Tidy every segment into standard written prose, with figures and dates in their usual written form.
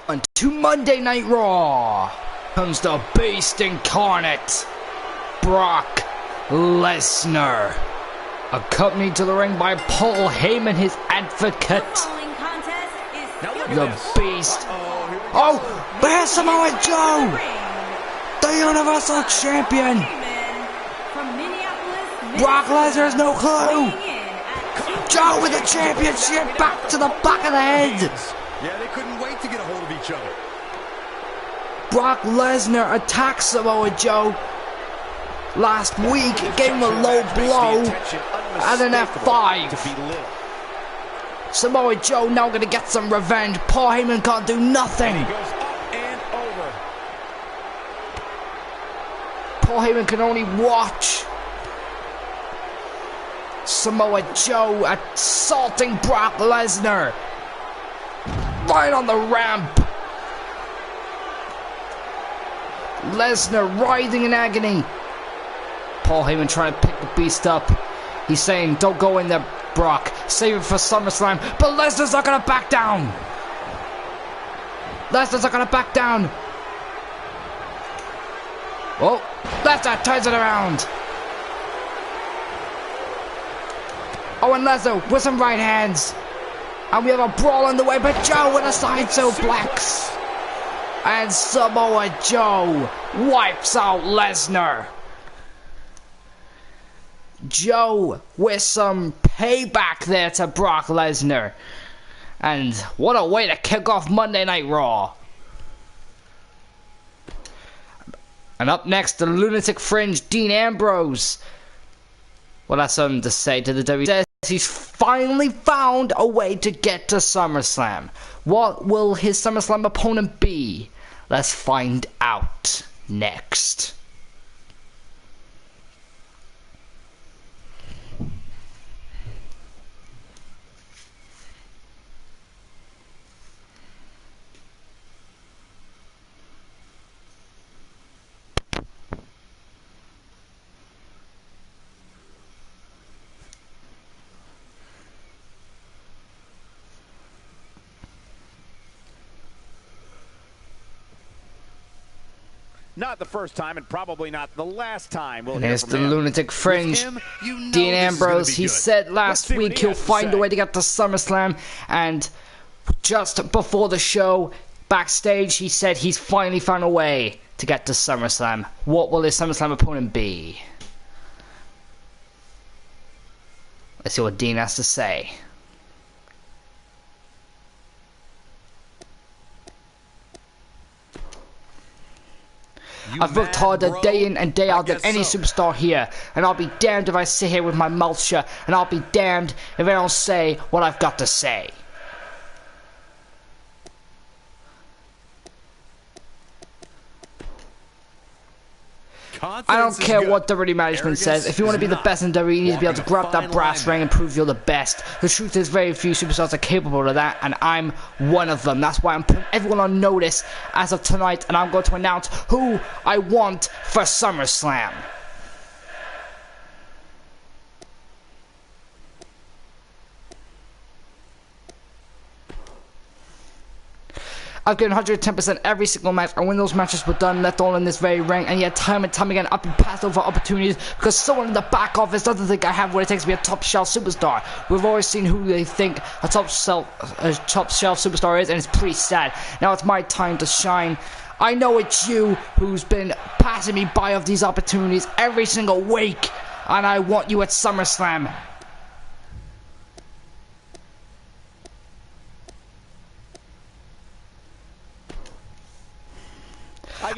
On to Monday Night Raw comes the Beast Incarnate, Brock Lesnar, accompanied to the ring by Paul Heyman, his advocate. The Beast. Oh, there's Samoa Joe, the Universal Champion. Brock Lesnar has no clue. Joe with the championship back to the back of the head. Yeah, they couldn't wait to get a hold of each other. Brock Lesnar attacks Samoa Joe last week, gave him a low blow and an F5. Samoa Joe now gonna get some revenge. Paul Heyman can't do nothing. Paul Heyman can only watch. Samoa Joe assaulting Brock Lesnar right on the ramp. Lesnar writhing in agony. Paul Heyman trying to pick the Beast up. He's saying, don't go in there, Brock. Save it for SummerSlam. But Lesnar's not gonna back down. Lesnar's not gonna back down. Oh, Lesnar turns it around. Oh, and Lesnar with some right hands. And we have a brawl on the way, but Joe with a side suplex. And Samoa Joe wipes out Lesnar. Joe with some payback there to Brock Lesnar. And what a way to kick off Monday Night Raw. And up next, the Lunatic Fringe, Dean Ambrose. Well, that's something to say to the WWE. He's finally found a way to get to SummerSlam. What will his SummerSlam opponent be? Let's find out next. Not the first time, and probably not the last time. We'll There's the Lunatic Fringe. Dean Ambrose, he said last week he'll find a way to get to SummerSlam, and just before the show, backstage, he said he's finally found a way to get to SummerSlam. What will his SummerSlam opponent be? Let's see what Dean has to say. I've worked harder day in and day out than any superstar here, and I'll be damned if I sit here with my mouth shut, and I'll be damned if I don't say what I've got to say. I don't care what WWE management says. If you want to be the best in WWE, you need to be able to grab that brass ring and prove you're the best. The truth is, very few superstars are capable of that, and I'm one of them. That's why I'm putting everyone on notice as of tonight, and I'm going to announce who I want for SummerSlam. I've given 110% every single match. I win those matches were done, left all in this very ring, and yet time and time again I've been passed over opportunities because someone in the back office doesn't think I have what it takes to be a top shelf superstar. We've always seen who they think a top shelf superstar is, and it's pretty sad. Now it's my time to shine. I know it's you who's been passing me by of these opportunities every single week, and I want you at SummerSlam.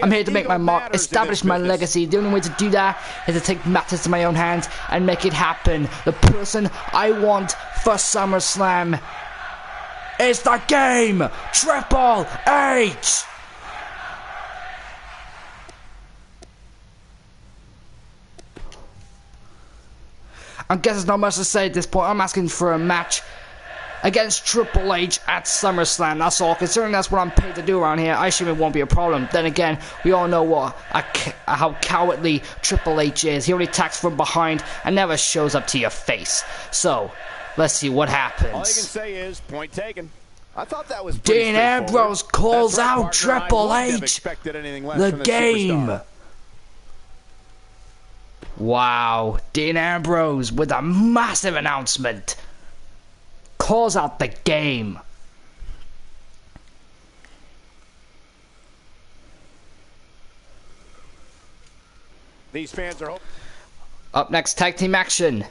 I'm here to make my mark, establish my legacy. The only way to do that is to take matters to my own hands and make it happen. The person I want for SummerSlam is the Game Triple H. I guess there's not much to say at this point. I'm asking for a match against Triple H at SummerSlam, that's all. Considering that's what I'm paid to do around here, I assume it won't be a problem. Then again, we all know how cowardly Triple H is. He only attacks from behind and never shows up to your face. So, let's see what happens. All you can say is, point taken. I thought that was pretty Dean straightforward. Ambrose calls That's right, out partner. I Triple wouldn't have H. expected anything less The from game. superstar. Wow, Dean Ambrose with a massive announcement. Calls out the game. These fans are Up next, tag team action.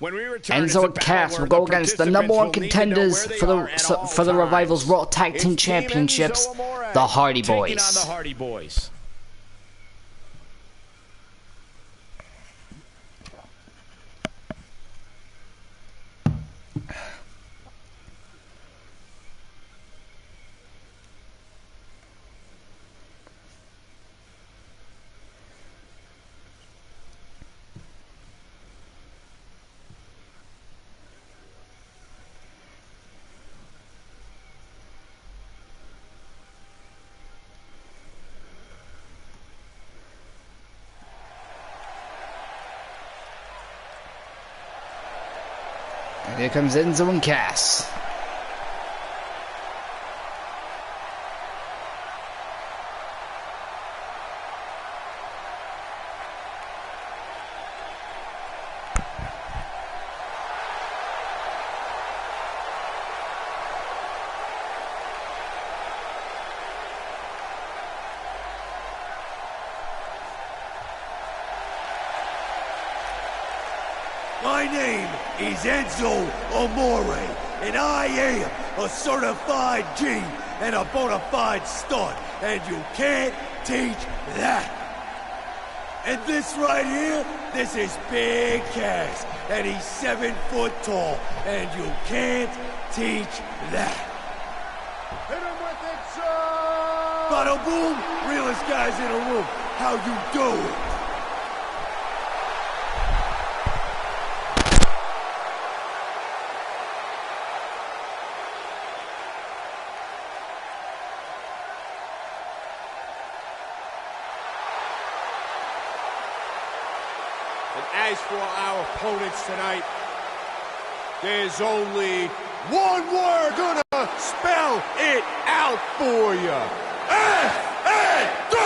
when we return, Enzo and Cass will go against the number one contenders for the Revival's Raw Tag Team Championships, the Hardy Boys. Taking on the Hardy Boys. And here comes Enzo and Cass. My name is Enzo Amore, and I am a certified G and a bona fide stud, and you can't teach that. And this right here, this is Big Cass, and he's 7 foot tall, and you can't teach that. Hit him with it, son! Bada boom, realest guys in the room, how you doing? As for our opponents tonight, there's only one word gonna spell it out for you. S-A-W-F-T!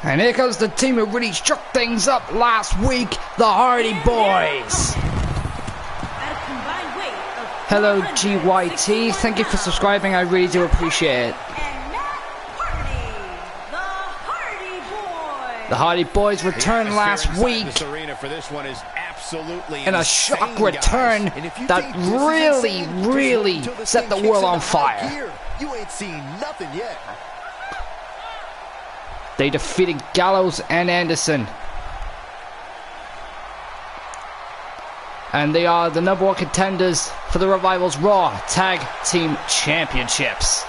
And here comes the team who really shook things up last week, the Hardy Boys. Hello GYT, thank you for subscribing, I really do appreciate it. The Hardy Boys returned last week in a shock return that really set the world on fire. You ain't seen nothing yet. They defeated Gallows and Anderson. And they are the number one contenders for the Revival's Raw Tag Team Championships.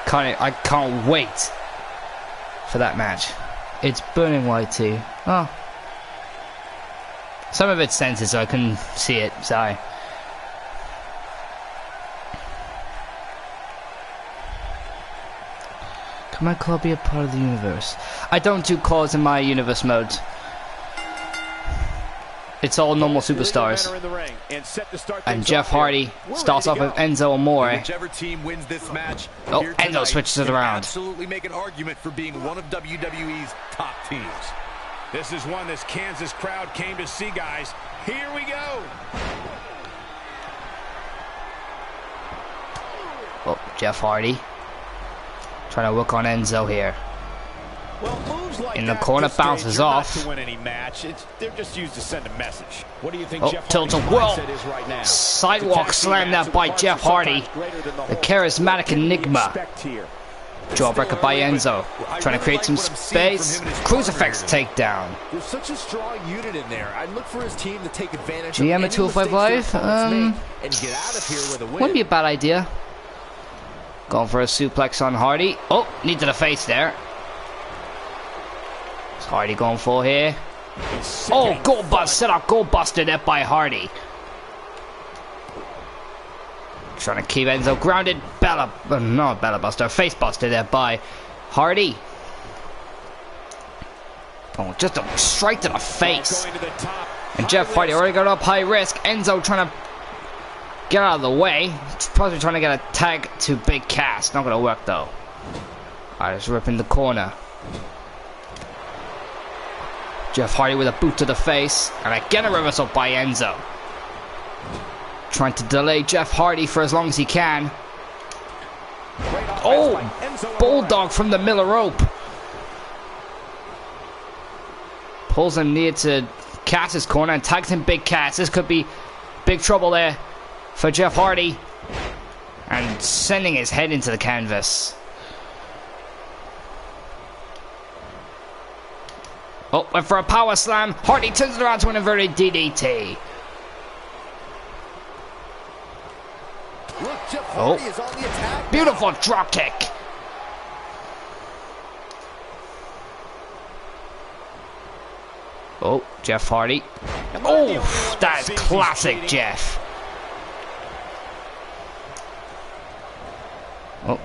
I can't wait for that match. It's burning white tea. Oh. Some of it's censored so I couldn't see it, sorry. Can my car be a part of the universe? I don't do cars in my universe modes. It's all normal superstars. And Jeff Hardy starts off with Enzo Amore. Whichever team wins this match, oh, Enzo switches it around. Absolutely make an argument for being one of WWE's top teams. This is one this Kansas crowd came to see, guys. Here we go. Oh, Jeff Hardy. Trying to work on Enzo here. Well, moves like in the corner, bounces off. To win any match. They're just used to send a message. What do you think Jeff tilts a Hardy's mindset is right now? Sidewalk slam that by Jeff Hardy. The charismatic enigma. Jawbreaker by Enzo. Trying to create some space. Crucifix takedown. There's such a strong unit in there. I'd look for his team to take advantage GM of at 205 Live? and get out of here with a win. Wouldn't be a bad idea. Going for a suplex on Hardy. Oh, knee to the face there. What's Hardy going for here? Oh, goal bust. Set up goal buster there by Hardy. Trying to keep Enzo grounded. Not Bella Buster. Face buster there by Hardy. Oh, just a straight to the face. And Jeff Hardy already got up high risk. Enzo trying to get out of the way. Probably trying to get a tag to Big Cass. Not going to work though. Alright, let's rip in the corner. Jeff Hardy with a boot to the face. And again a reversal by Enzo. Trying to delay Jeff Hardy for as long as he can. Oh! Bulldog from the Miller rope. Pulls him near to Cass's corner and tags him Big Cass. This could be big trouble there for Jeff Hardy. And sending his head into the canvas. Oh, went for a power slam. Hardy turns it around to an inverted DDT. Look, Jeff Hardy is on the attack. Beautiful drop kick. Oh, Jeff Hardy. Oh, that is classic Jeff. Oh.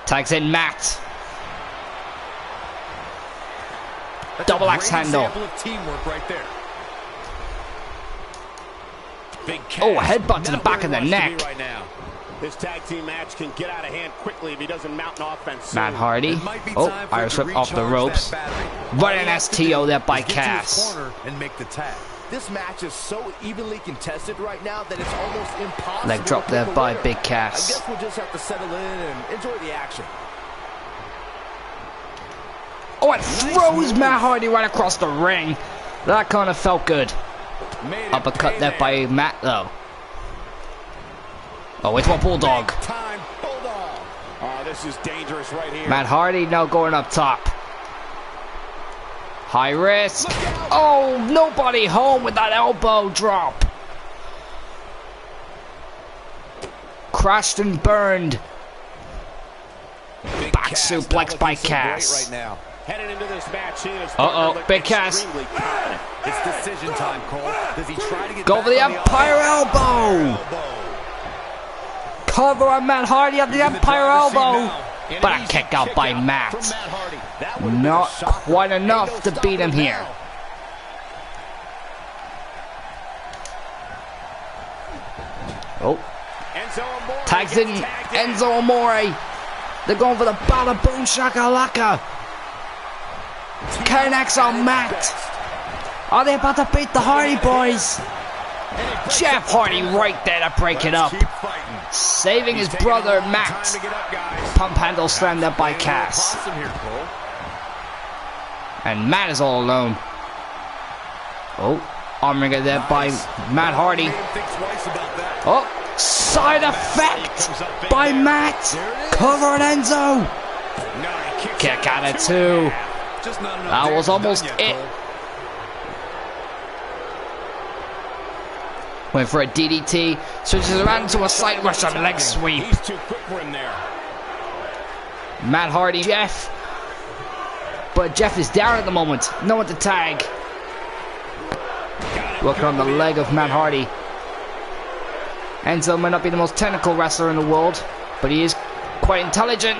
Tags in Matt. Double axe handle. Of teamwork right there. Oh, a headbutt to the back of the neck. Right now. This tag team match can get out of hand quickly if he doesn't mount an offense. Matt Hardy. Oh, Irish whip off the ropes. Right an STO there by Cass. And make the tag. This match is so evenly contested right now that it's almost impossible. Leg drop there by Big Cass. I guess we'll just have to settle in and enjoy the action. Oh, it throws Matt Hardy right across the ring. That kind of felt good. Uppercut there by Matt, though. Oh, it's one Bulldog. Oh, this is dangerous right here. Matt Hardy now going up top. High risk. Oh, nobody home with that elbow drop. Crashed and burned. Back suplex by Cass. Headed into this match, Big Cass. It's decision time, Cole. Does he try to get Go for the Empire elbow. Cover on Matt Hardy at the Empire elbow. But a kick out by Matt. Not quite enough to beat him here. Oh. Tags in Enzo Amore. They're going for the Bada Boom Shakalaka. K-Nex on Matt. Are they about to beat the Hardy Boys? Jeff Hardy right there to break it up. Saving his brother Matt. Pump handle slam there by Cass. And Matt is all alone. Oh, arm wringer there by Matt Hardy. Oh, side effect by Matt. Cover on Enzo. Kick out of two. That was almost it. Went for a DDT, switches around to a side Russian leg sweep. He's too quick for him there. Matt Hardy, Jeff. But Jeff is down at the moment. No one to tag. Working on the leg of Matt Hardy. Enzo might not be the most technical wrestler in the world, but he is quite intelligent.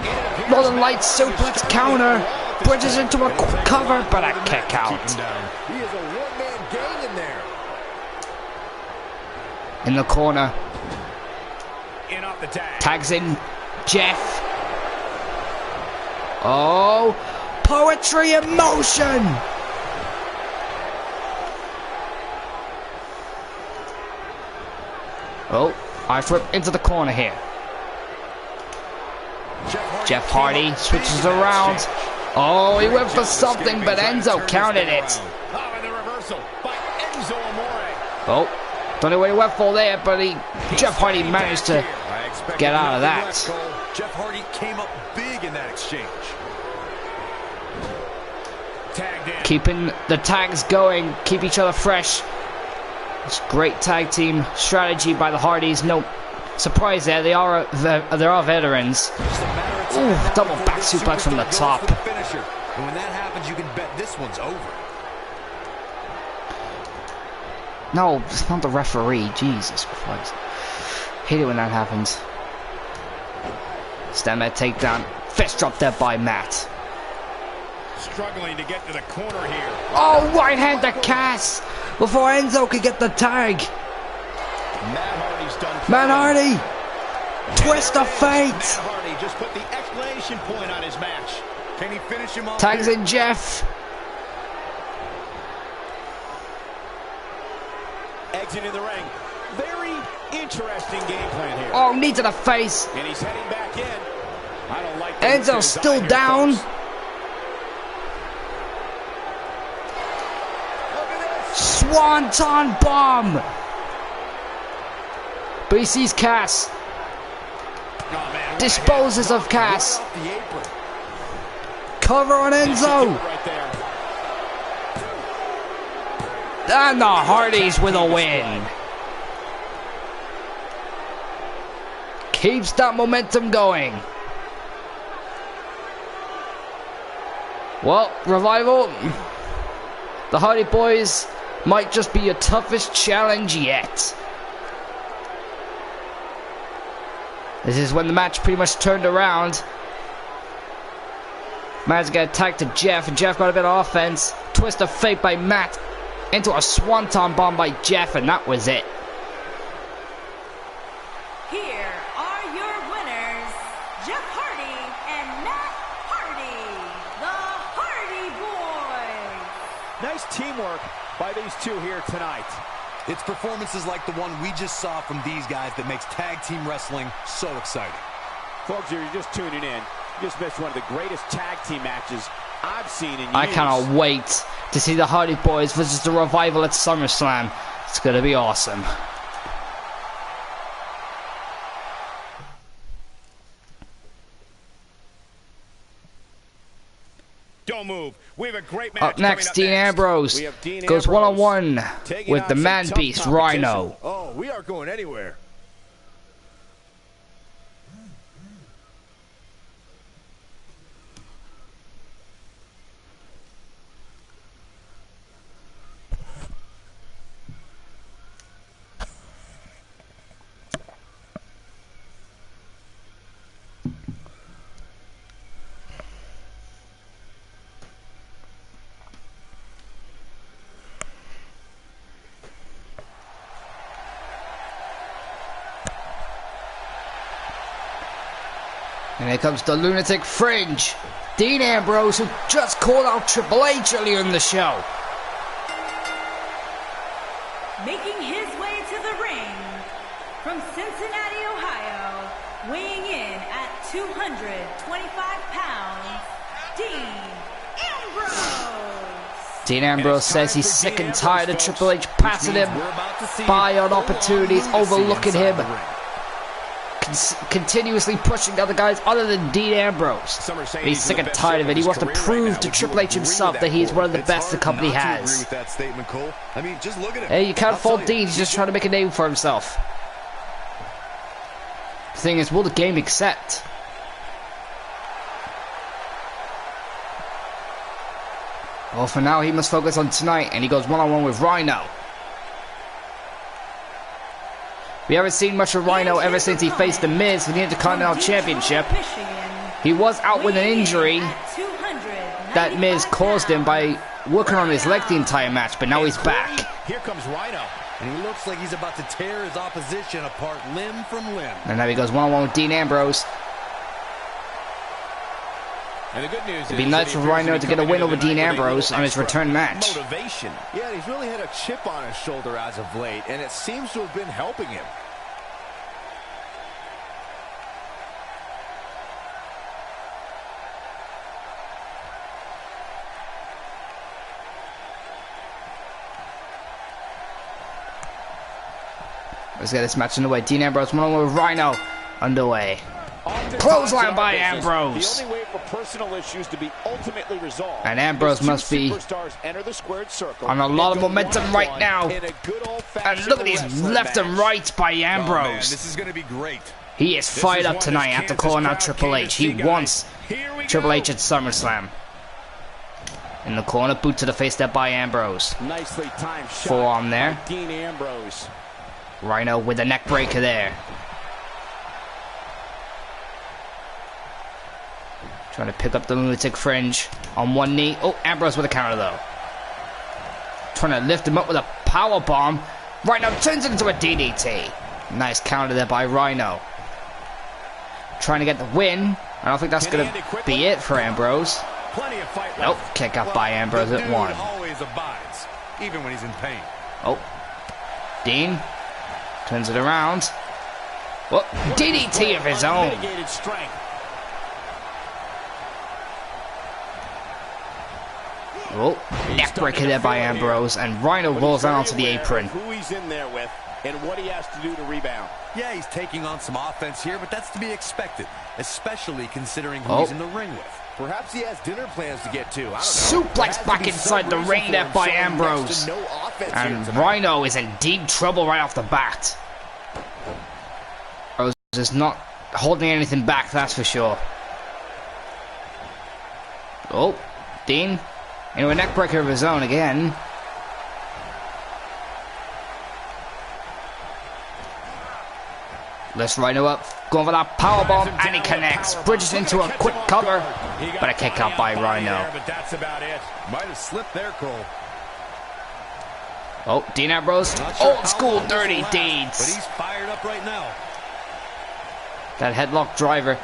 Northern Lights suplex counter. Bridges into a cover, but a kick out. He is a one-man gang in there. In the corner. In off the tag. Tags in Jeff. Oh, poetry in motion. Oh, Irish whip into the corner here. Jeff Hardy switches around. Oh, he went for something, but Enzo counted it. Oh, and the reversal by Enzo Amore. Oh, don't know what he went for there, but Jeff Hardy managed to Get out of that. Jeff Hardy came up big in that exchange. Tagged in. Keeping the tags going, keep each other fresh. It's great tag team strategy by the Hardys. No surprise there. They are veterans. Ooh, double back suplex from the top. And when that happens, you can bet this one's over. No, it's not the referee. Jesus Christ. Hate it when that happens. Stand that takedown. Fist drop there by Matt. Struggling to get to the corner here. Oh, right hand to Cass before Enzo could get the tag. Matt Hardy. Twist of fate. Matt Hardy just put the exclamation point on his match. Can he finish him off? Tags in Jeff. Exiting the ring. Very interesting game plan here. Oh, knee to the face. And he's heading back in. I don't like Enzo's still down. Swanton bomb. But he sees Cass. Oh, man, Disposes of Cass. Cover on Enzo. right there. And the Hardys with a win. Keeps that momentum going. Well, Revival, the Hardy Boys might just be your toughest challenge yet. This is when the match pretty much turned around. Matt's got attacked to Jeff, and Jeff got a bit of offense. Twist of fate by Matt into a swanton bomb by Jeff, and that was it. Here are your winners, Jeff Hardy and Matt Hardy, the Hardy Boys. Nice teamwork by these two here tonight. It's performances like the one we just saw from these guys that makes tag team wrestling so exciting. Folks, if you're just tuning in, you just missed one of the greatest tag team matches I've seen in years. I cannot wait to see the Hardy Boys versus the Revival at SummerSlam. It's going to be awesome. Don't move. We have a great match. Up next, Dean Ambrose goes one-on-one with the man beast, Rhino. Oh, we aren't going anywhere. And here comes the Lunatic Fringe, Dean Ambrose, who just called out Triple H earlier in the show. Making his way to the ring from Cincinnati, Ohio, weighing in at 225 pounds, Dean Ambrose. Dean Ambrose says he's sick and tired of Triple H passing him by on opportunities, overlooking him, continuously pushing other guys other than Dean Ambrose. He's sick and tired of it. He wants to prove to Triple H himself that he is one of the best the company has. Hey, you can't fault Dean. He's just trying to make a name for himself. The thing is, will the game accept? Well, for now, he must focus on tonight, and he goes one-on-one with Rhino. We haven't seen much of Rhino ever since he faced The Miz for the Intercontinental Championship. He was out with an injury that Miz caused him by working on his leg the entire match, but now he's back. Here comes Rhino, and he looks like he's about to tear his opposition apart limb from limb. And now he goes one-on-one with Dean Ambrose. And the good news It'd be nice for Rhino to get a win over Dean Ambrose on his return match. Motivation. Yeah, he's really had a chip on his shoulder as of late, and it seems to have been helping him. Let's get this match underway. Dean Ambrose one-on-one with Rhino. underway. Oftentimes Clothesline in our by business, Ambrose. The only way for personal issues to be ultimately resolved. And Ambrose is two must be superstars enter the squared circle on a lot of and go momentum one-on-one right now. in a good old-fashioned And look at these wrestling left and match. rights by Oh, man, Ambrose. this is going to be great. He is fired up tonight after calling out Triple H. He wants Triple H at SummerSlam. In the corner, boot to the face there by Ambrose. Nicely timed shot Forearm there. by Dean Ambrose. Rhino with a neck breaker there. Trying to pick up the lunatic fringe on one knee. Oh, Ambrose with a counter though. Trying to lift him up with a power bomb. Rhino turns it into a DDT. Nice counter there by Rhino. Trying to get the win. I don't think that's going to be it for Ambrose. Plenty of fight Nope, left. kick out by Ambrose the at dude one. always abides, even when he's in pain. Oh, Dean turns it around. Well, DDT of his own. Unmitigated strength. Oh, neck breaker there by Ambrose, and Rhino rolls down onto the apron. Who he's in there with and what he has to do to rebound. Yeah, he's taking on some offense here, but that's to be expected, especially considering who he's in the ring with. Perhaps he has dinner plans to get to. I don't know. Suplex back inside the ring there by Ambrose. And Rhino is in deep trouble right off the bat. Ambrose is not holding anything back, that's for sure. Oh, Dean into a neck breaker of his own again. Lifts Rhino up, going for that powerbomb, and he connects. Bridges into a quick cover, but a kick out by Rhino. But that's about it. Might have slipped there, Cole. Oh, Dean Ambrose, Sure old school dirty but deeds. he's fired up right now. That headlock driver,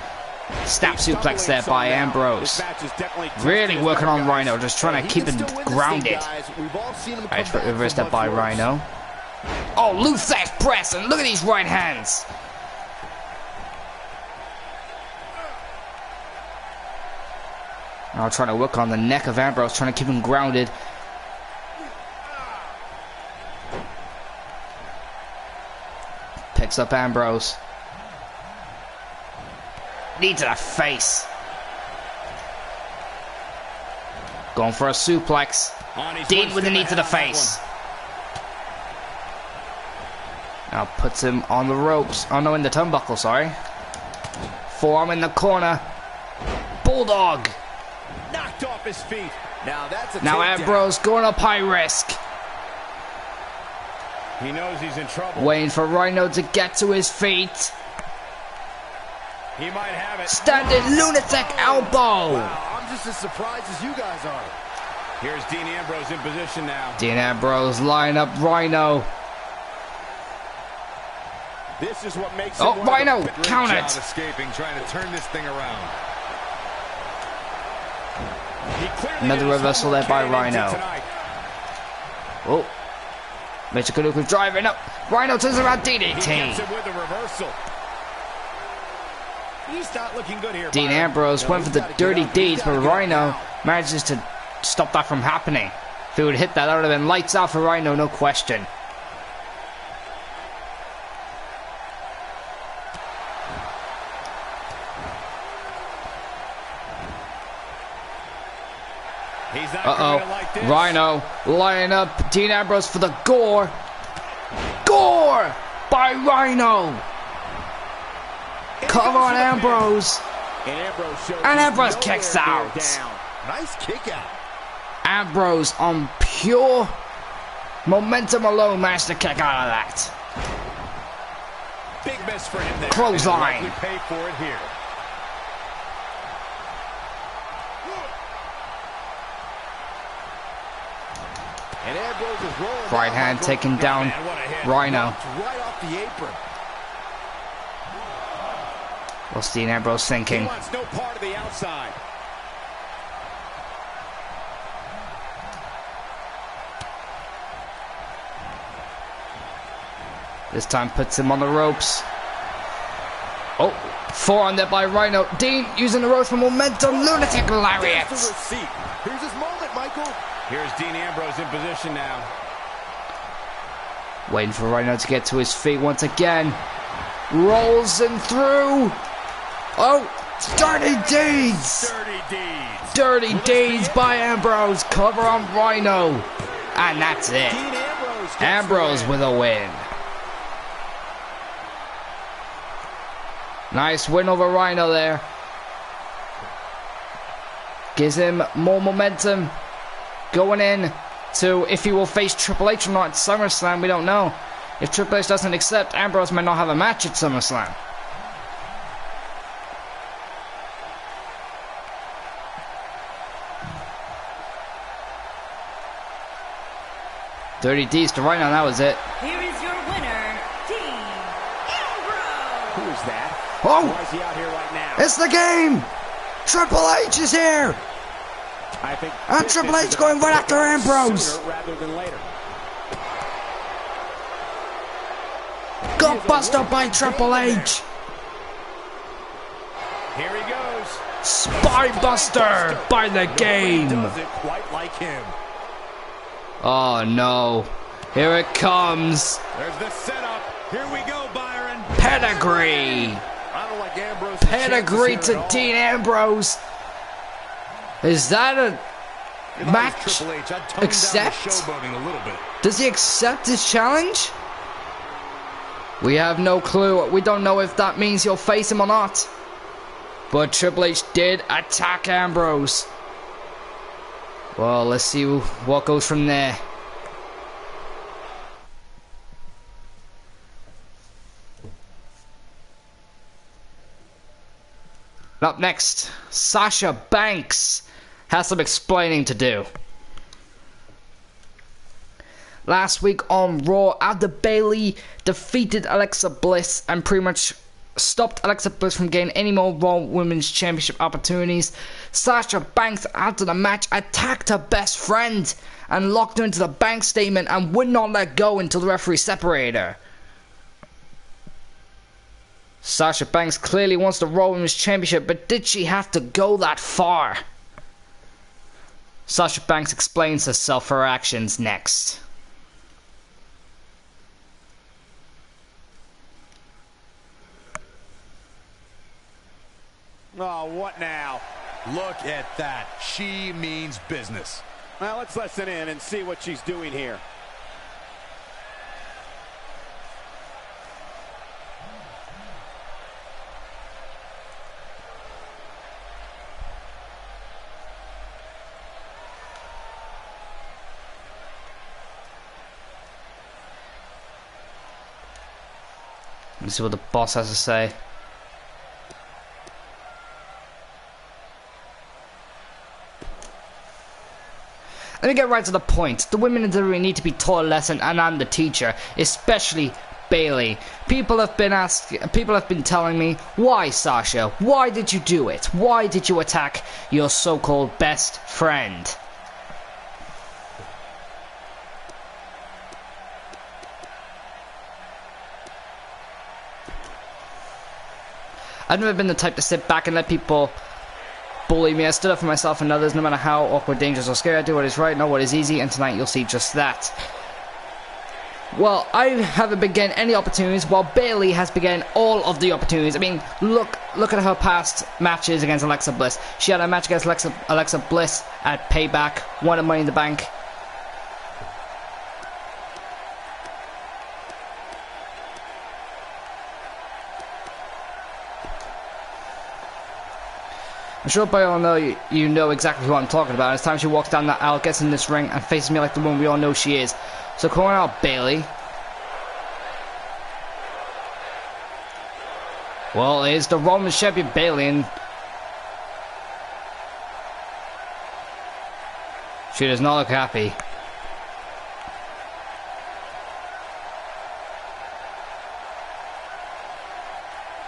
snap suplex there by Ambrose. Really working on Rhino, just trying to keep him grounded. Nice reverse that by Rhino. Oh, Luther's press, and look at these right hands. Now trying to work on the neck of Ambrose, trying to keep him grounded. Picks up Ambrose. Knee to the face. Going for a suplex. Dean with a knee to the face. Now puts him on the ropes. Oh no, in the turnbuckle, sorry. Forearm in the corner. Bulldog. Knocked off his feet. Now Ambrose going up high risk. He knows he's in trouble. Waiting for Rhino to get to his feet. He might have it. Standing lunatic elbow. Wow, I'm just as surprised as you guys are. Here's Dean Ambrose in position now. Dean Ambrose line up Rhino. This is what makes Oh, Rhino, count Job it. escaping, trying to turn this thing around. Another reversal there by Rhino. Oh. Michikanuka driving up. Rhino turns around DDT. With a reversal. He's not looking good here. Dean Ambrose went for the dirty deeds, but Rhino manages to stop that from happening. If he would hit that, that would have been lights out for Rhino, no question. Uh-oh. Rhino lining up Dean Ambrose for the gore. Gore by Rhino. Come on, Ambrose. And Ambrose kicks out. Nice kick out. Ambrose on pure momentum alone managed to kick out of that. Big miss for him there. Clothesline. Pay for it here. And Ambrose is rolling. Right hand taking down Rhino. Right off the apron. What's Dean Ambrose thinking? He wants no part of the outside. This time puts him on the ropes. Oh, forearm there by Rhino. Dean using the ropes for momentum. Lunatic lariat. Here's his moment, Michael. Here's Dean Ambrose in position now. Waiting for Rhino to get to his feet once again. Rolls in through. Oh, dirty deeds. Dirty deeds by Ambrose. Cover on Rhino. And that's it. Ambrose with a win. Nice win over Rhino there. Gives him more momentum going in to if he will face Triple H or not at SummerSlam. We don't know. If Triple H doesn't accept, Ambrose might not have a match at SummerSlam. Dirty D's to Rhino, that was it. Here is your winner, Dean Ambrose. Who is that? Oh! Why is he out here right now? It's the game! Triple H is here! I think And Triple H going right after Ambrose! rather than later. Got busted by Triple H! Here he goes. Spinebuster by the game! Does it quite like him. Oh no. Here it comes. There's the setup. Here we go, Byron. Pedigree! I don't like Ambrose. Pedigree to Dean Ambrose. Is that a match? Triple H, I'd tone Accept? down the showboating a little bit. Does he accept his challenge? We have no clue. We don't know if that means he'll face him or not. But Triple H did attack Ambrose. Well, let's see what goes from there. Up next, Sasha Banks has some explaining to do. Last week on Raw, after Bayley defeated Alexa Bliss and pretty much stopped Alexa Bliss from getting any more Raw Women's Championship opportunities, Sasha Banks, after the match, attacked her best friend and locked her into the bank statement and would not let go until the referee separated her. Sasha Banks clearly wants the Raw Women's Championship, but did she have to go that far? Sasha Banks explains herself for her actions next. Oh, what now? Look at that. She means business. Well, let's listen in and see what she's doing here. Let's see what the boss has to say. Let me get right to the point. The women in the ring need to be taught a lesson, and I'm the teacher, especially Bayley. People have been telling me, why, Sasha? Why did you do it? Why did you attack your so-called best friend? I've never been the type to sit back and let people bully me. I stood up for myself and others, no matter how awkward, dangerous, or scary. I do what is right, not what is easy, and tonight you'll see just that. Well, I haven't been getting any opportunities, while Bayley has been getting all of the opportunities. I mean, look at her past matches against Alexa Bliss. She had a match against Alexa Bliss at Payback, won a Money in the Bank. I'm sure by all know you know exactly who I'm talking about. It's time she walks down that aisle, gets in this ring, and faces me like the woman we all know she is. So come on out, Bayley. Well, it's the Roman champion Bayley, and she does not look happy.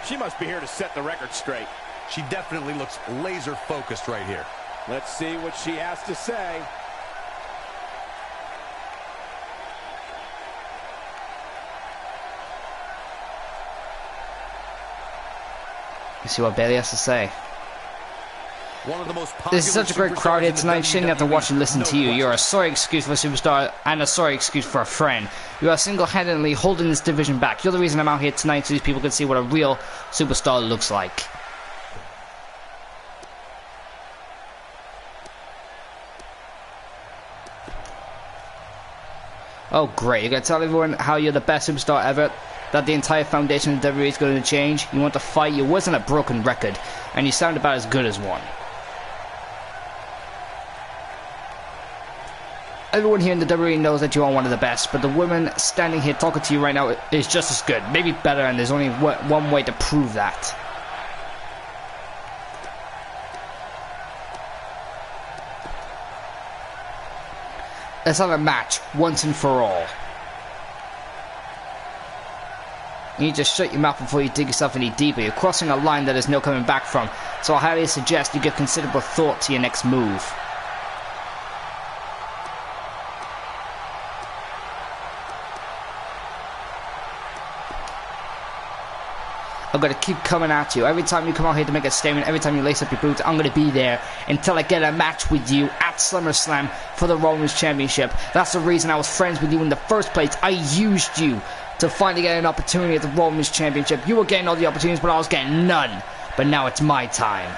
She must be here to set the record straight. She definitely looks laser focused right here. Let's see what she has to say. Let's see what Bayley has to say. One of the most popular This is such a great crowd here tonight. Shouldn't have to watch and listen to you. You're a sorry excuse for a superstar and a sorry excuse for a friend. You are single-handedly holding this division back. You're the reason I'm out here tonight so these people can see what a real superstar looks like. Oh great, you're going to tell everyone how you're the best superstar ever, that the entire foundation of WWE is going to change. You want to fight, you wasn't a broken record, and you sound about as good as one. Everyone here in the WWE knows that you are one of the best, but the woman standing here talking to you right now is just as good, maybe better, and there's only one way to prove that. Let's have a match, once and for all. You need to shut your mouth before you dig yourself any deeper. You're crossing a line that there's no coming back from, so I highly suggest you give considerable thought to your next move. I'm going to keep coming at you. Every time you come out here to make a statement, every time you lace up your boots, I'm going to be there until I get a match with you at SummerSlam for the Raw Women's Championship. That's the reason I was friends with you in the first place. I used you to finally get an opportunity at the Raw Women's Championship. You were getting all the opportunities, but I was getting none. But now it's my time.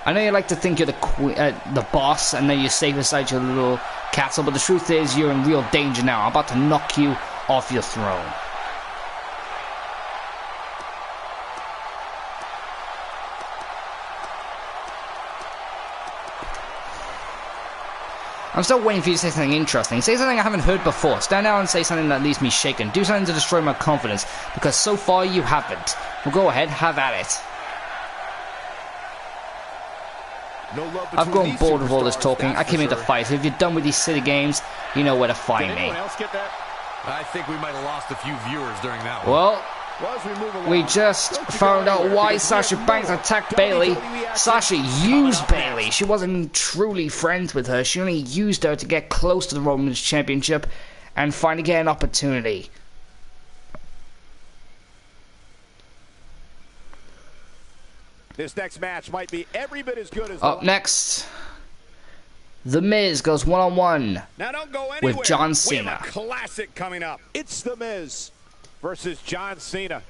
I know you like to think you're the boss, and then you're safe inside your little castle, but the truth is you're in real danger now. I'm about to knock you off your throne. I'm still waiting for you to say something interesting. Say something I haven't heard before. Stand out and say something that leaves me shaken. Do something to destroy my confidence, because so far you haven't. Well, go ahead, have at it. I've grown bored of all this talking. I came here to fight. So if you're done with these silly games, you know where to find me. I think we might have lost a few viewers during that one. Well, we just found out why Sasha Banks attacked Bayley. Sasha used Bayley. She wasn't truly friends with her. She only used her to get close to the Raw Women's Championship and finally get an opportunity. This next match might be every bit as good as up next. The Miz goes one-on-one with John Cena. We have a classic coming up. It's The Miz versus John Cena.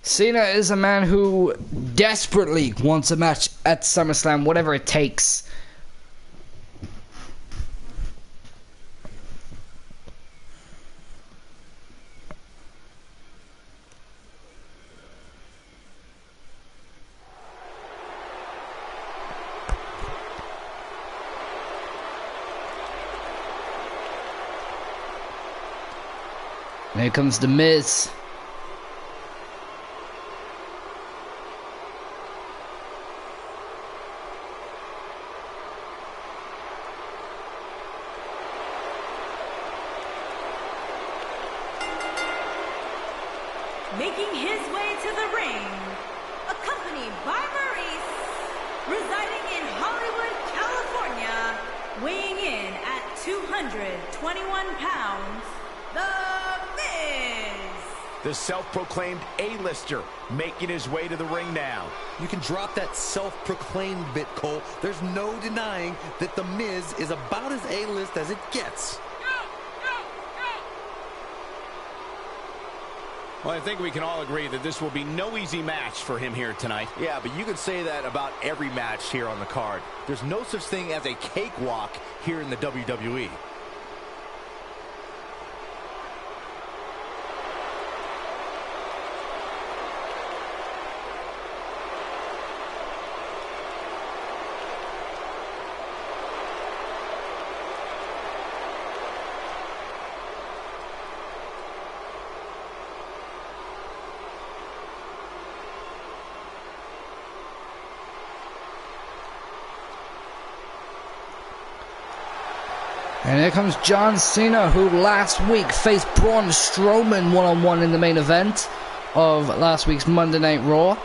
Cena is a man who desperately wants a match at SummerSlam, whatever it takes. Here comes The Miz. Making his way to the ring, accompanied by Maurice, residing in Hollywood, California, weighing in at 221 pounds, The Miz. The self-proclaimed A-lister making his way to the ring now. You can drop that self-proclaimed bit, Cole. There's no denying that The Miz is about as A-list as it gets. Well, I think we can all agree that this will be no easy match for him here tonight. Yeah, but you can say that about every match here on the card. There's no such thing as a cakewalk here in the WWE. And here comes John Cena, who last week faced Braun Strowman one-on-one in the main event. of last week's Monday Night Raw.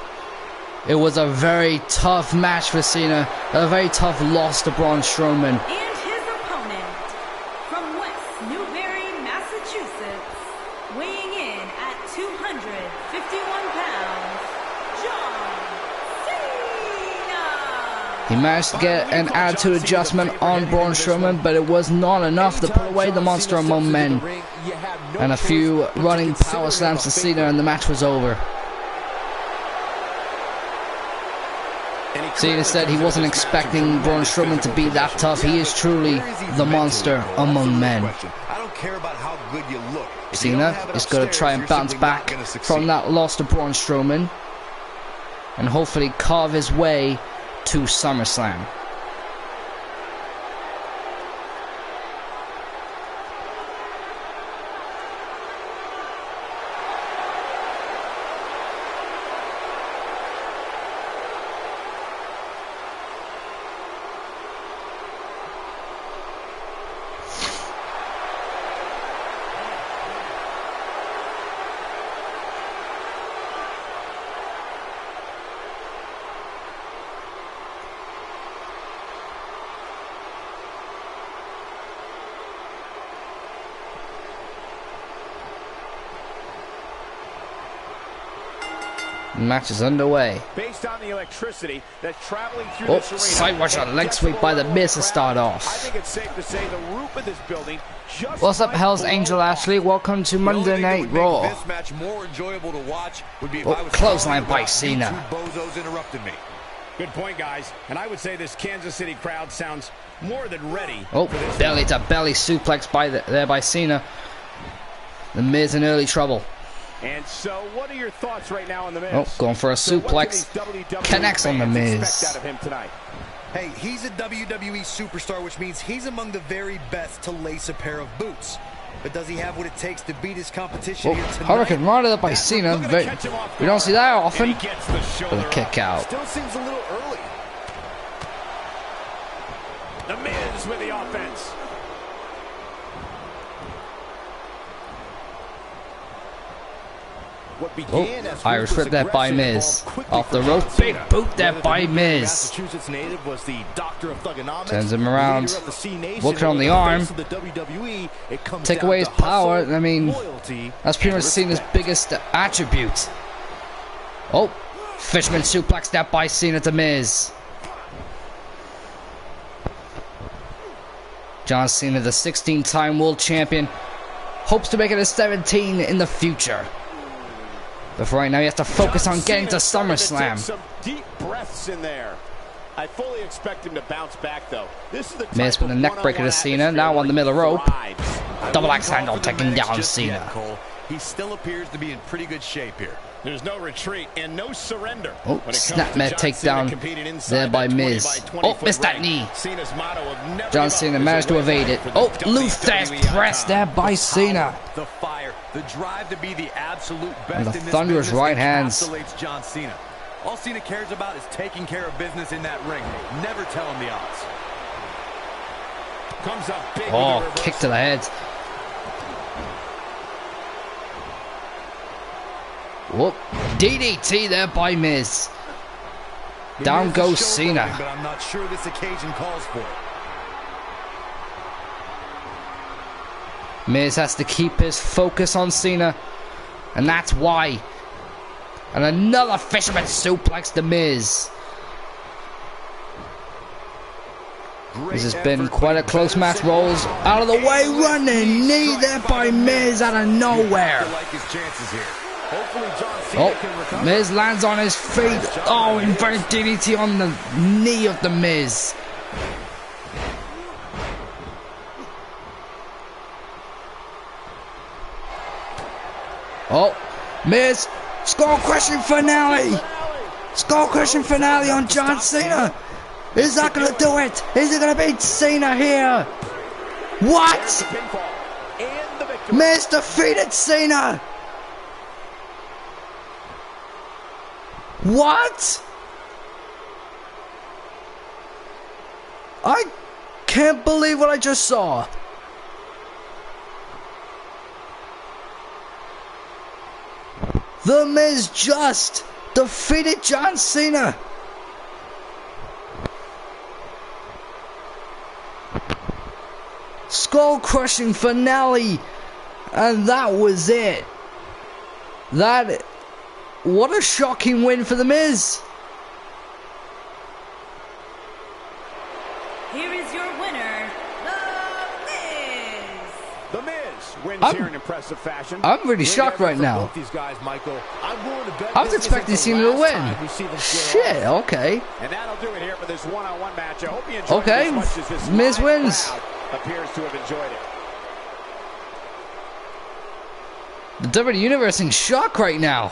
It was a very tough match for Cena, a very tough loss to Braun Strowman. And his opponent, from West Newbury, Massachusetts, weighing in at 251 pounds, John Cena! He managed to get an attitude adjustment on Braun Strowman, but it was not enough to put away the monster among men. And a few running power slams to Cena, and the match was over. Cena said he wasn't expecting Braun Strowman to be that tough. He is truly the monster among men. I don't care about how good you look. Cena is going to try and bounce back from that loss to Braun Strowman and hopefully carve his way to SummerSlam. Match is underway. Based on the electricity that's traveling through this arena, Sidewatch on leg sweep by the Miz to start off. I think it's safe to say the roof of this building just What's up, Hell's Angel Ashley? Welcome to Monday Night Raw. This match more enjoyable to watch would be if Oh, I was clothesline following by the Cena. two bozos interrupted me. Good point, guys. And I would say this Kansas City crowd sounds more than ready. Oh, belly to belly suplex there by Cena. The Miz in early trouble. And so, what are your thoughts right now on the Miz? Oh, going for a suplex. Connects on the Miz. Expect out of him tonight? Hey, he's a WWE superstar, which means he's among the very best to lace a pair of boots. But does he have what it takes to beat his competition here tonight? Hurricane right up by Cena. We don't see that often. And he gets the shoulder With a kick out. Still seems a little early. The Miz with the offense. What began as Irish whip that by Miz. Off the rope. Big boot that by Miz. Massachusetts native was the doctor of thugonomics. Sends him around. Leader of the C Nation, Working on the arm. face of the WWE. It comes Take down away his to hustle, power. I mean, loyalty, that's pretty much and Cena's respect. biggest attribute. Oh, Fishman suplex that by Cena to Miz. John Cena, the 16-time world champion, hopes to make it a 17 in the future. But for right now, he has to focus on getting to SummerSlam. Some deep breaths in there. I fully expect him to bounce back, though. This is the Miz with a neck breaker to Cena. Now on the middle rope. Double axe handle taking down Cena. Cole, he still appears to be in pretty good shape here. There's no retreat and no surrender. Oh, snapmare takedown there by Miz. Oh, missed that knee. John Cena managed to evade it. Oh, Luther's press there by Cena. The fire, the drive to be the absolute best And the in this thunderous business right hands. encapsulates John Cena. All Cena cares about is taking care of business in that ring. Never tell him the odds. Comes up big. Oh, kick to the head. Whoop. DDT there by Miz. Down goes Cena. But I'm not sure this occasion calls for it. Miz has to keep his focus on Cena, and that's why. And another fisherman suplex to Miz. This has been quite a close match. Rolls out of the way, running knee there by Miz out of nowhere. Oh, Miz lands on his feet. Oh, inverted DDT on the knee of the Miz. Oh, Miz, skull crushing finale. Skull crushing finale on John Cena. Is that gonna do it? Is it gonna beat Cena here? What? Miz defeated Cena. What? I can't believe what I just saw. The Miz just defeated John Cena. Skull-crushing finale. And that was it. What a shocking win for The Miz. Here is your winner, The Miz. The Miz wins here in impressive fashion. I'm really shocked right now. Both these guys, Michael. I'm willing to bet I was expecting Cena to win. Shit, okay. And that'll do it here for this one-on-one match. I hope you enjoyed Okay, it as much as this Miz live wins. crowd appears to have enjoyed it. The WWE Universe in shock right now.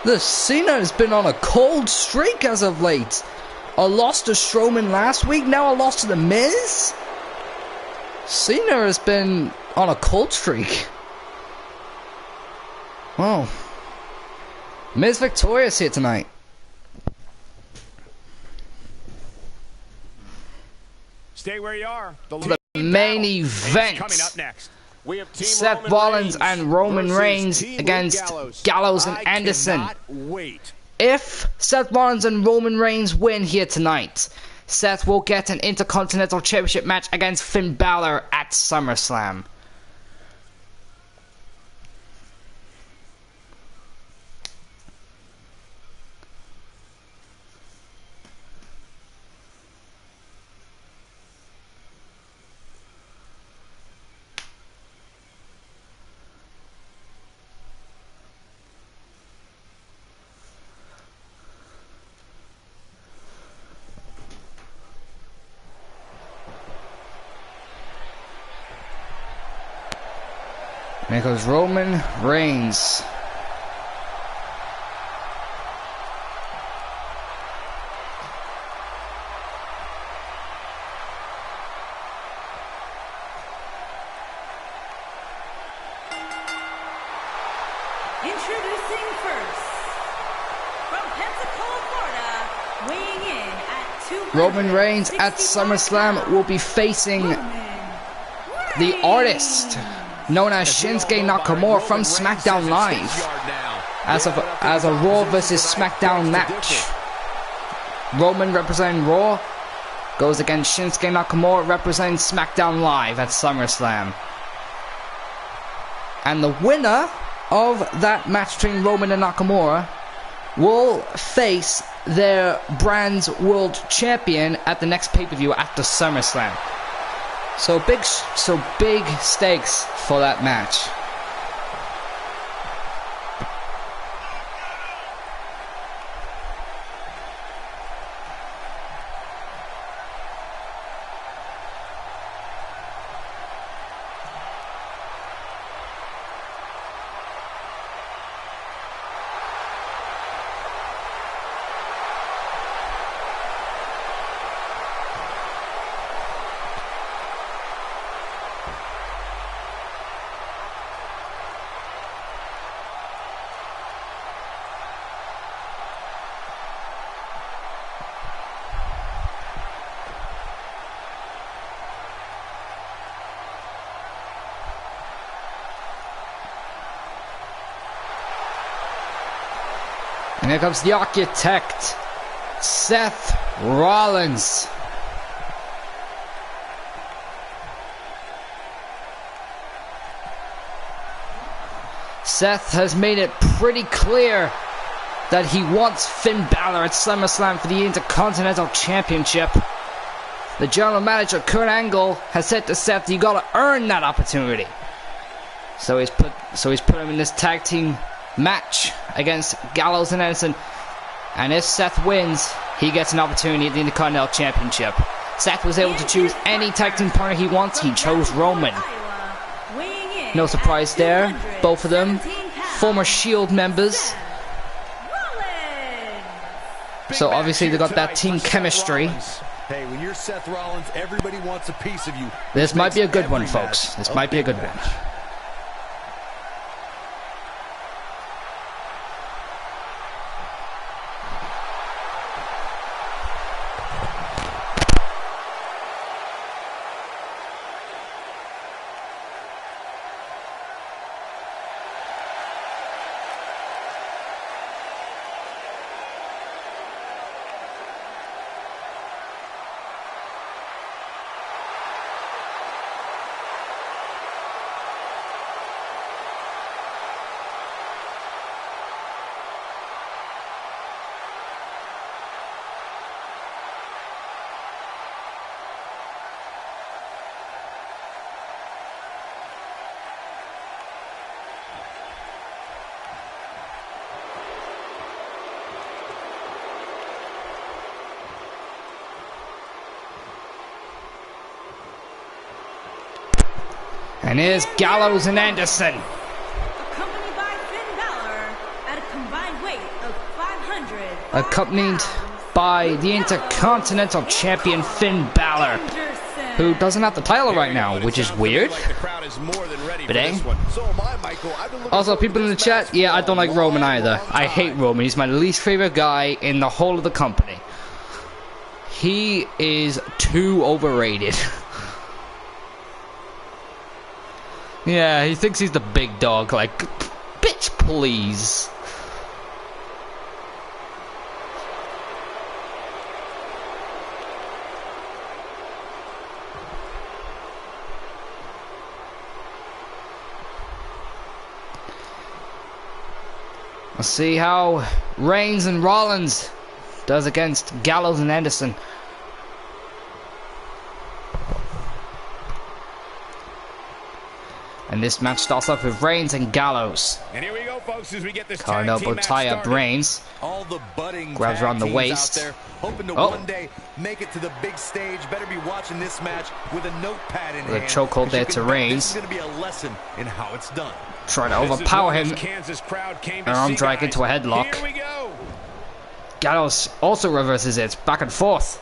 The Cena has been on a cold streak as of late. A loss to Strowman last week, now a loss to The Miz? Cena has been on a cold streak. Wow. Miz victorious here tonight. Stay where you are. The main event. Coming up next. We have Team Seth Rollins and Roman Reigns against Gallows and Anderson. Wait. If Seth Rollins and Roman Reigns win here tonight, Seth will get an Intercontinental Championship match against Finn Balor at SummerSlam. There goes Roman Reigns. Introducing first, from Pensacola, Florida, weighing in at 200. Roman Reigns at SummerSlam will be facing the artist known as Shinsuke Nakamura from SmackDown Live as a Raw vs SmackDown match. Roman representing Raw goes against Shinsuke Nakamura representing SmackDown Live at SummerSlam. And the winner of that match between Roman and Nakamura will face their brand's world champion at the next pay-per-view after SummerSlam. So big stakes for that match. And here comes the architect, Seth Rollins. Seth has made it pretty clear that he wants Finn Balor at SummerSlam for the Intercontinental Championship. The general manager, Kurt Angle, has said to Seth, you gotta earn that opportunity. So he's put him in this tag team match against Gallows and Anderson, and if Seth wins, he gets an opportunity at the Intercontinental Championship. Seth was able to choose any tag team partner he wants. He chose Roman. No surprise there. Both of them former Shield members, so obviously they got that team chemistry. Hey, when you're Seth Rollins, everybody wants a piece of you. This might be a good one, folks. This might be a good one. And here's Gallows and Anderson. Accompanied by Finn Balor at a combined weight of 500. Accompanied by the Intercontinental Champion Finn Balor, who doesn't have the title right now, which is weird. But hey. Also, people in the chat, yeah, I don't like Roman either. I hate Roman. He's my least favorite guy in the whole of the company. He is too overrated. Yeah, he thinks he's the big dog. Like, bitch, please. Let's see how Reigns and Rollins does against Gallows and Anderson. And this match starts off with Reigns and Gallows. And here we go, folks, as we get this Collar elbow tie up Reigns. All the budding grabs around the waist. There, hoping to one day make it to the big stage. Better be watching this match with a notepad in hand. The chokehold there to Reigns. This is going to be a lesson in how it's done. Trying to overpower him. An arm drag into a headlock. Here we go. Gallows also reverses it, back and forth.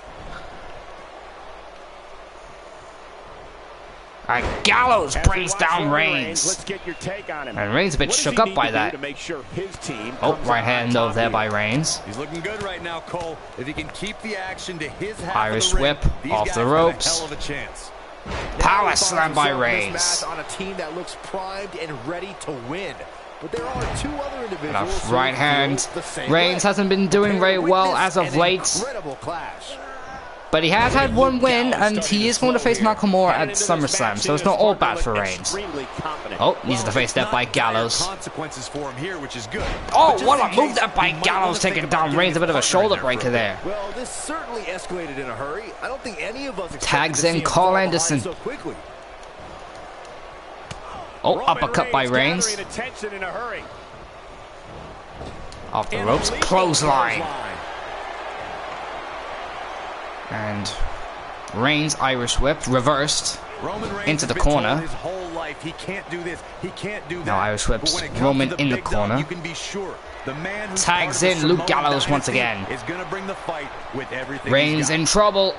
And Gallows brings down Reigns. Let's get your take on him. And Reigns a bit shook up by that. To make sure his team Right hand though there by Reigns. He's looking good right now, Cole. If he can keep the action to his half Irish of the ring, whip off the ropes. hell of a chance. Power slam by Reigns. On a team that looks primed and ready to win. But there are two other individuals. Right hand. Reigns hasn't been doing very well as of late. Incredible clash. But he has had one win, and he is going to face Nakamura at SummerSlam, so it's not all bad for Reigns. Oh, needs to face that by Gallows. Oh, what a move that by Gallows, taking down Reigns. A bit of a shoulder breaker there. Well, this certainly escalated in a hurry. I don't think any of us tags in Carl Anderson. Oh, uppercut by Reigns. Off the ropes, clothesline. And Reigns Irish whip reversed into the corner. His whole life, he can't do this. He can't do that. Now Irish whips Roman in the corner. You can be sure the man tags in Luke Gallows once again. Is going to bring the fight with everything. Reigns in trouble.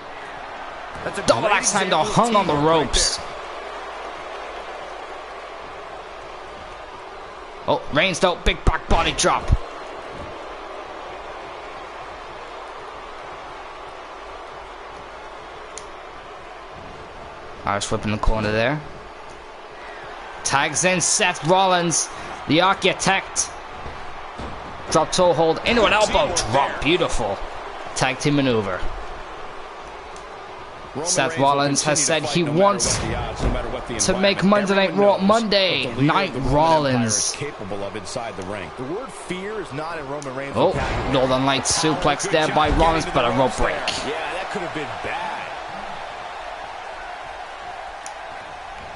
Double axe handle hung on the ropes. Oh, Reigns though, big back body drop. Irish whip in the corner there. Tags in Seth Rollins, the architect. Drop toe hold into an elbow drop. Beautiful. Tag team maneuver. Seth Rollins has said he wants to make Monday Night Raw Monday Night Rollins. The word fear is not in Roman Reigns. Oh, Northern Lights suplex there by Rollins, but a rope break. Yeah, that could have been bad.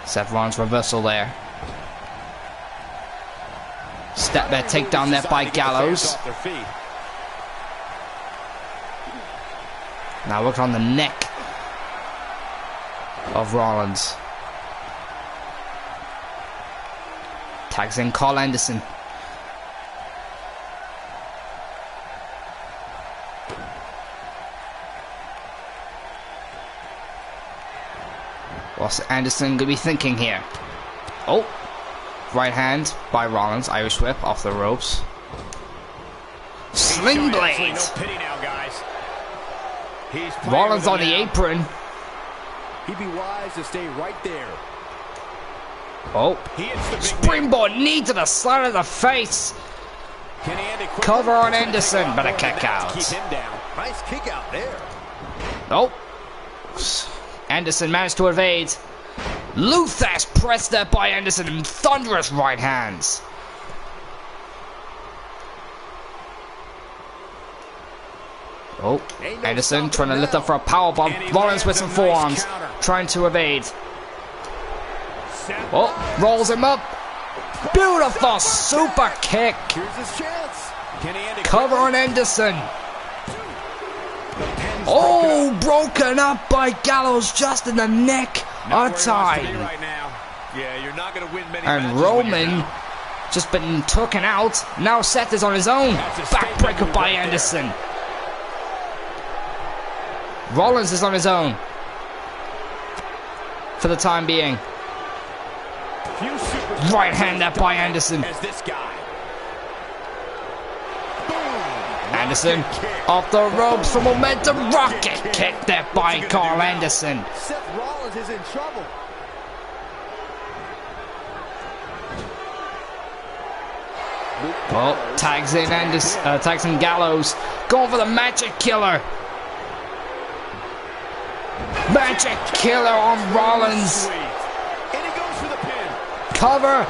Seth Rollins reversal there. Step there, takedown there by Gallows. Now working on the neck of Rollins. Tags in Carl Anderson. What's Anderson going to be thinking here? Oh, right hand by Rollins, Irish whip off the ropes. Sling blade. Rollins on the apron. He'd be wise to stay right there. Oh, springboard knee to the side of the face. Cover on Anderson, but a kick out. Nice kick out there. Oh. Anderson managed to evade. Luther's pressed there by Anderson and thunderous right hands. Oh, Anderson trying to lift up for a powerbomb. Rollins with some forearms, trying to evade. Oh, rolls him up. Beautiful super kick. Here's his chance. Cover on Anderson. Oh, broken up by Gallows just in the neck. Untied. Yeah, you're not going to win many And matches when you're Roman down. just been taken out. Now Seth is on his own. Backbreaker by Anderson. Rollins is on his own. For the time being. Right hander by Anderson. As this guy. Anderson off the ropes for momentum. Rocket kick there by Carl Anderson. Seth Rollins is in trouble. Well, tags in Anderson, tags in Gallows. Going for the Magic Killer. Magic Killer on Rollins. And he goes for the pin. Cover.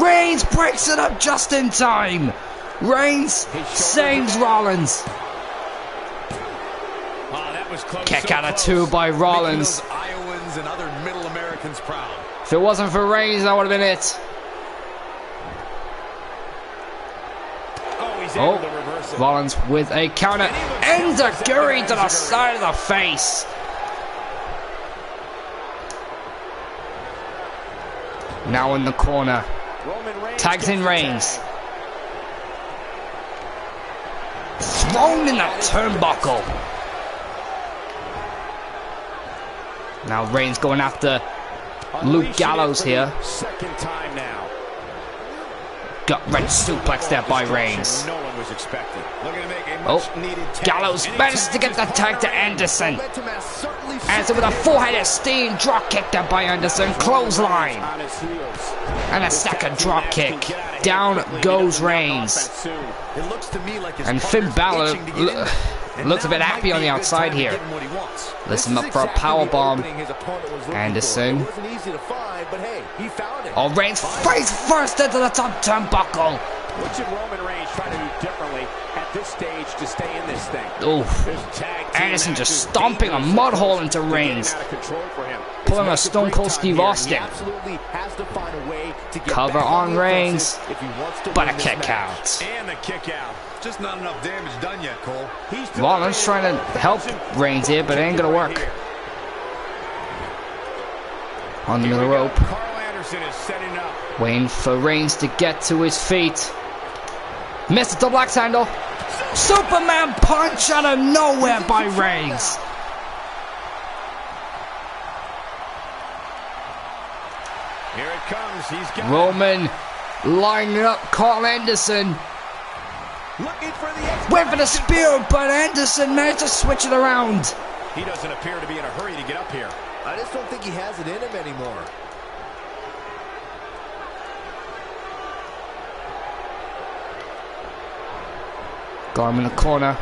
Reigns breaks it up just in time. Reigns saves Rollins. Oh, that was close. Kick so out of close. two by Rollins. Making those Iowans and other Middle Americans proud. If it wasn't for Reigns, that would have been it. Oh, he's able to reverse it. Rollins with a counter. Enziguri to the side of the face. Now in the corner. Tags in Reigns. Thrown in the turnbuckle. Now Reigns going after Luke Gallows here. Second time now. Got red suplex there by Reigns. No one was expecting. Looking to make a Oh, much-needed tag. Gallows manages to get the tag to Anderson. Anderson with a four-headed steam drop kick there by Anderson. Clothesline. On his heels. And a second drop kick. Down goes Reigns. It looks to me like his And Finn partner's Balor itching to get in there. And looks a now bit might happy on be the a good outside time to here. get him what he wants. Lifts him This up is for a exactly power the bomb. opening his opponent was looking for. Anderson. It wasn't easy to find, but hey, he found it. Oh, Reigns face first into the top turnbuckle. What should Roman Reigns try to do differently at this stage to stay in this thing? Oof. There's tag team Anderson matches just stomping a mud hole into getting Reigns. out of control for him. Pulling a It's Stone great Cold time Steve here. Austin. He absolutely has to find a way to get Cover back on the Reigns. offensive if he wants to But win a this kick match. out. And the kick out. Just not enough damage done yet, Cole. He's Rollins trying to help Reigns here, but it ain't gonna work. On the middle rope. Carl Anderson is setting up. Waiting for Reigns to get to his feet. Missed the double axe handle. Superman punch out of nowhere by Reigns. Here it comes. He's got Roman lining up Carl Anderson. looking for the Went for the spear, but Anderson managed to switch it around. He doesn't appear to be in a hurry to get up here. I just don't think he has it in him anymore. Got him in the corner.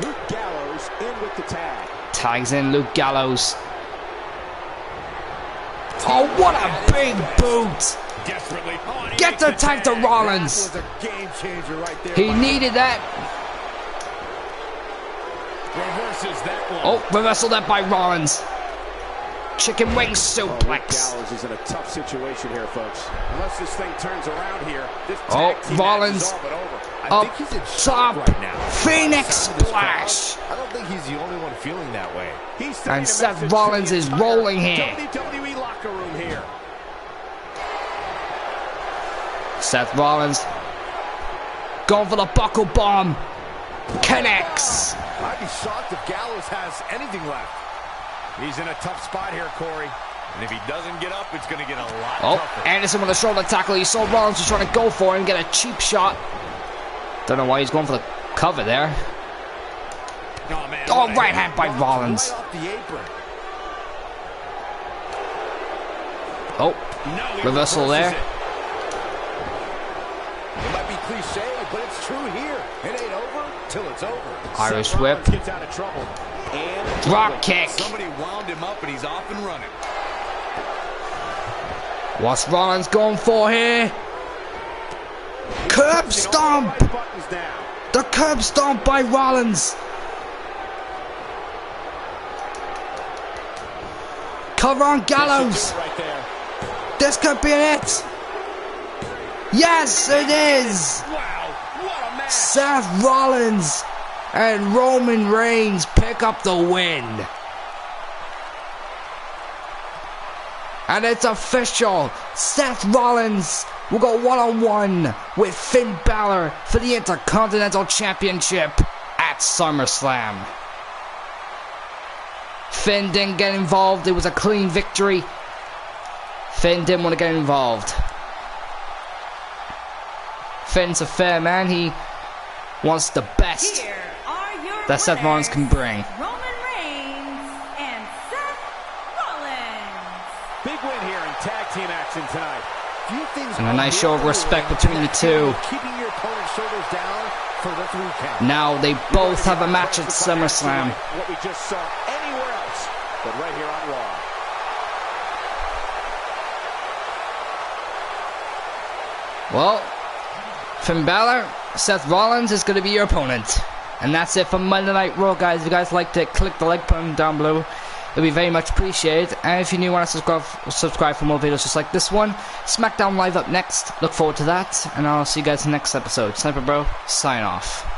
Luke Gallows in with the tag. Tags in Luke Gallows. Oh, what a big boot! Desperately. Oh, and he Get makes the tag to Rollins. That was a game changer right there. He needed that. reverses that one. Oh, reversal that by Rollins. Chicken wing suplex. Gallows is in a tough situation here, folks. Unless this thing turns around here, this Oh, tag team Rollins. match is all but over. I Up think he's in shock top. right now. Phoenix Sound of this crowd, splash. I don't think he's the only one feeling that way. He's sending And a Seth message to Rollins the is entire rolling here. WWE locker room here. Seth Rollins going for the buckle bomb. Connects. I'd be shocked if Gallows has anything left. He's in a tough spot here, Corey. And if he doesn't get up, it's going to get a lot Oh, tougher. Anderson with a shoulder tackle. You saw Rollins was trying to go for him, get a cheap shot. Don't know why he's going for the cover there. Oh, man. Oh, what a right hit. hand by Rollins. Right off the apron. Oh, No, he reversal reverses there. it. It might be cliche, but it's true here. It ain't over till it's over. Irish Seth whip. Rollins gets out of trouble. And Drop kick. Somebody wound him up, and he's off and running. What's Rollins going for here? Curb stomp. buttons down. The curb stomp by Rollins. Cover on Gallows. Right there. This could be it. Yes, it is. Wow, what a match. Seth Rollins and Roman Reigns pick up the win. And it's official. Seth Rollins will go one-on-one with Finn Balor for the Intercontinental Championship at SummerSlam. Finn didn't get involved. It was a clean victory. Finn didn't want to get involved. Finn's a fair man. He wants the best that Seth Rollins can bring. Roman Reigns and Seth Rollins. Big win here in tag team action tonight. And a nice show of respect between the two. Keeping your opponent's shoulders down for the 3 count. Now they both have a match at SummerSlam. What we just saw anywhere else, but right here on Raw. Well, Finn Balor, Seth Rollins is going to be your opponent. And that's it for Monday Night Raw, guys. If you guys like to click the like button down below, it'll be very much appreciated. And if you're new, want to subscribe for more videos just like this one. SmackDown Live up next. Look forward to that. And I'll see you guys in the next episode. Sniper Bro, sign off.